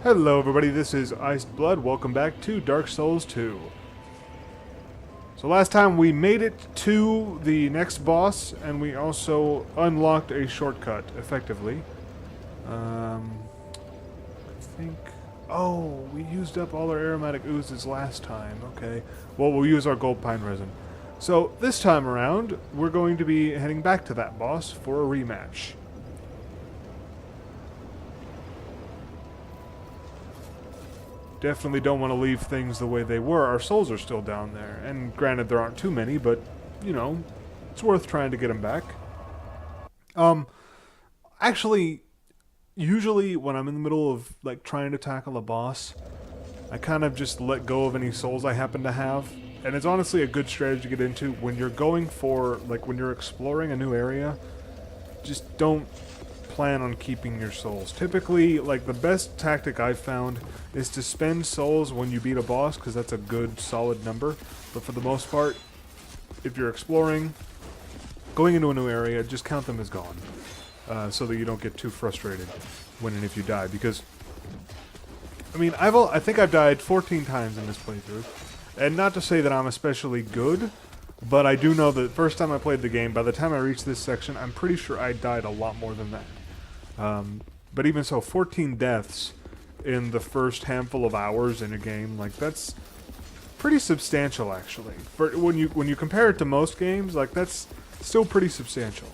Hello everybody, this is Iced Blood. Welcome back to Dark Souls 2. So last time we made it to the next boss, and we also unlocked a shortcut, effectively. I think... Oh, we used up all our aromatic oozes last time, okay. Well, we'll use our gold pine resin. So, this time around, we're going to be heading back to that boss for a rematch. Definitely don't want to leave things the way they were. Our souls are still down there. And granted, there aren't too many, but, you know, it's worth trying to get them back. Actually, usually when I'm in the middle of, like, trying to tackle a boss, I kind of just let go of any souls I happen to have. And it's honestly a good strategy to get into when you're going for, like, when you're exploring a new area. Just don't plan on keeping your souls. Typically, like, the best tactic I've found is to spend souls when you beat a boss, because that's a good, solid number. But for the most part, if you're exploring, going into a new area, just count them as gone. So that you don't get too frustrated when and if you die. Because, I mean, I think I've died 14 times in this playthrough. And not to say that I'm especially good, but I do know that the first time I played the game, by the time I reached this section, I'm pretty sure I died a lot more than that. But even so, 14 deaths in the first handful of hours in a game, like, that's pretty substantial, actually. For when you compare it to most games, like, that's still pretty substantial.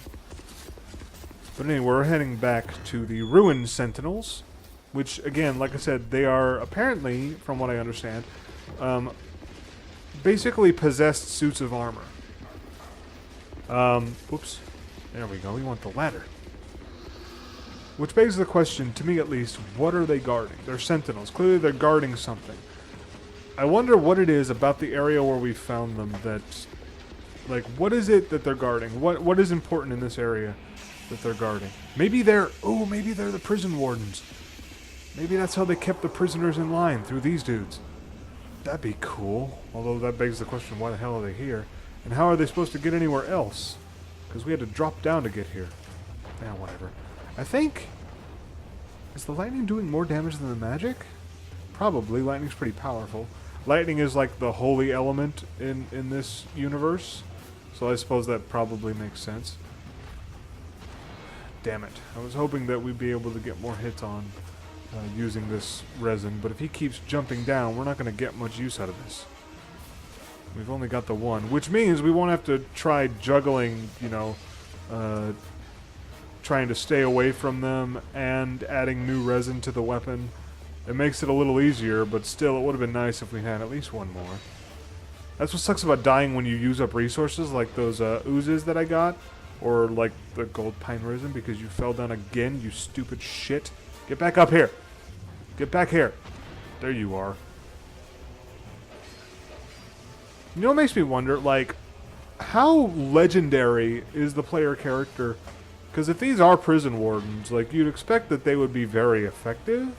But anyway, we're heading back to the Ruin Sentinels, which, again, like I said, they are apparently, from what I understand, basically possessed suits of armor. Oops. There we go. We want the ladder. Which begs the question, to me at least, what are they guarding? They're sentinels. Clearly they're guarding something. I wonder what it is about the area where we found them that... Like, what is it that they're guarding? What is important in this area that they're guarding? Maybe they're... Oh, maybe they're the prison wardens. Maybe that's how they kept the prisoners in line, through these dudes. That'd be cool. Although that begs the question, why the hell are they here? And how are they supposed to get anywhere else? Because we had to drop down to get here. Yeah, whatever. I think... Is the lightning doing more damage than the magic? Probably. Lightning's pretty powerful. Lightning is like the holy element in this universe. So I suppose that probably makes sense. Damn it. I was hoping that we'd be able to get more hits on using this resin. But if he keeps jumping down, we're not going to get much use out of this. We've only got the one. Which means we won't have to try juggling, you know... trying to stay away from them and adding new resin to the weapon. It makes it a little easier, but still it would have been nice if we had at least one more. That's what sucks about dying when you use up resources, like those oozes that I got, or like the gold pine resin, because you fell down again, you stupid shit. Get back up here. Get back here. There you are. You know what makes me wonder, like, how legendary is the player character? Because if these are prison wardens, like, you'd expect that they would be very effective.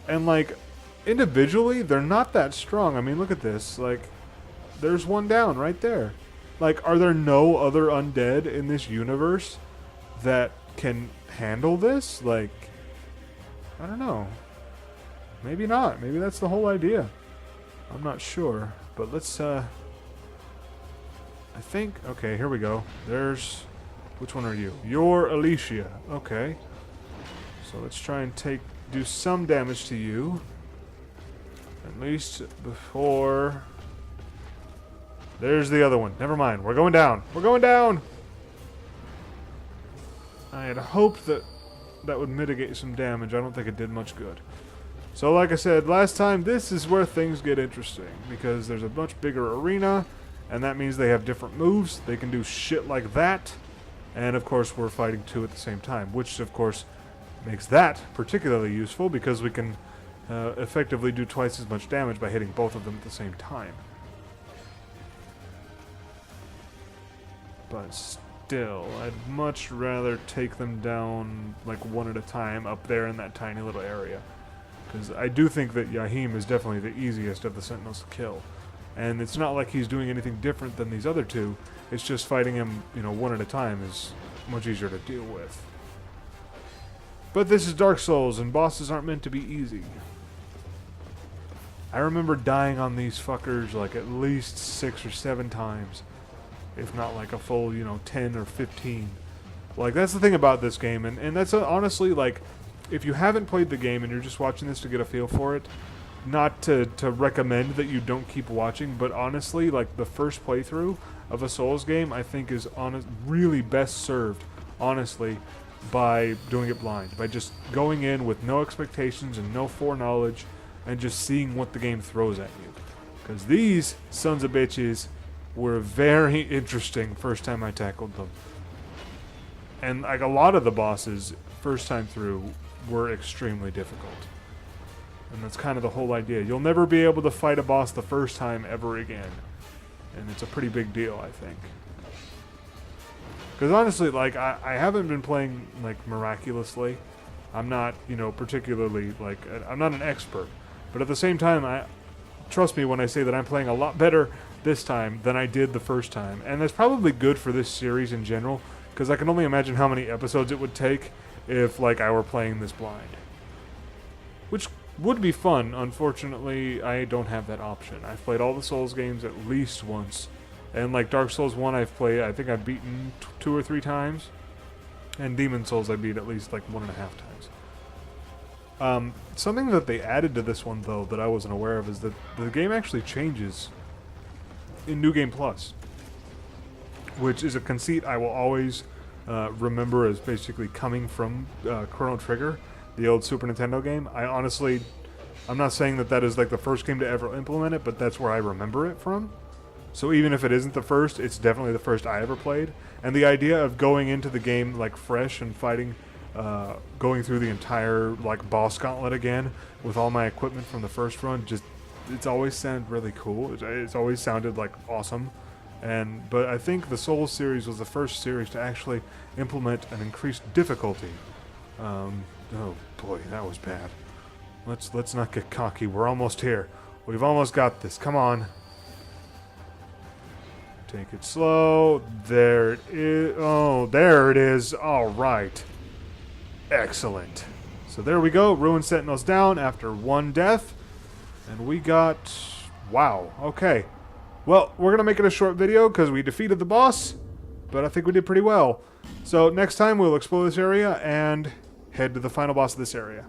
And, like, individually, they're not that strong. I mean, look at this. Like, there's one down right there. Like, are there no other undead in this universe that can handle this? Like, I don't know. Maybe not. Maybe that's the whole idea. I'm not sure. But let's, I think... Okay, here we go. There's... Which one are you? You're Alicia. Okay. So let's try and do some damage to you. At least before... There's the other one. Never mind. We're going down. We're going down! I had hoped that that would mitigate some damage. I don't think it did much good. So like I said last time, this is where things get interesting. Because there's a much bigger arena. And that means they have different moves. They can do shit like that. And, of course, we're fighting two at the same time, which, of course, makes that particularly useful because we can effectively do twice as much damage by hitting both of them at the same time. But still, I'd much rather take them down, like, one at a time up there in that tiny little area. Because I do think that Yahim is definitely the easiest of the Sentinels to kill. And it's not like he's doing anything different than these other two. It's just fighting him, you know, one at a time is much easier to deal with. But this is Dark Souls, and bosses aren't meant to be easy. I remember dying on these fuckers like at least 6 or 7 times. If not like a full, 10 or 15. Like, that's the thing about this game, and that's honestly, like, if you haven't played the game and you're just watching this to get a feel for it, not to recommend that you don't keep watching, but honestly, like, the first playthrough of a Souls game, I think is really best served, honestly, by doing it blind. By just going in with no expectations and no foreknowledge, and just seeing what the game throws at you. Because these sons of bitches were very interesting first time I tackled them. And like a lot of the bosses, first time through, were extremely difficult. And that's kind of the whole idea. You'll never be able to fight a boss the first time ever again. And it's a pretty big deal, I think. Because honestly, like, I haven't been playing, like, miraculously. I'm not, particularly, like, I'm not an expert. But at the same time, trust me when I say that I'm playing a lot better this time than I did the first time. And that's probably good for this series in general, because I can only imagine how many episodes it would take if, like, I were playing this blind. Which would be fun. Unfortunately, I don't have that option. I've played all the Souls games at least once. And, like, Dark Souls 1 I think I've beaten 2 or 3 times. And Demon Souls I beat at least, like, 1.5 times. Something that they added to this one, though, that I wasn't aware of is that the game actually changes in New Game Plus, which is a conceit I will always remember as basically coming from Chrono Trigger, the old Super Nintendo game. I'm not saying that is like the first game to ever implement it, but that's where I remember it from. So even if it isn't the first, it's definitely the first I ever played. And the idea of going into the game like fresh and fighting, going through the entire like boss gauntlet again with all my equipment from the first run, it's always sounded really cool. It's always sounded like awesome. But I think the Souls series was the first series to actually implement an increased difficulty. Oh boy, that was bad. Let's not get cocky. We're almost here. We've almost got this. Come on. Take it slow. There it is. Oh, there it is. All right. Excellent. So there we go. Ruin Sentinels down after 1 death. And we got... Wow. Okay. Well, we're going to make it a short video because we defeated the boss. But I think we did pretty well. So next time we'll explore this area and head to the final boss of this area.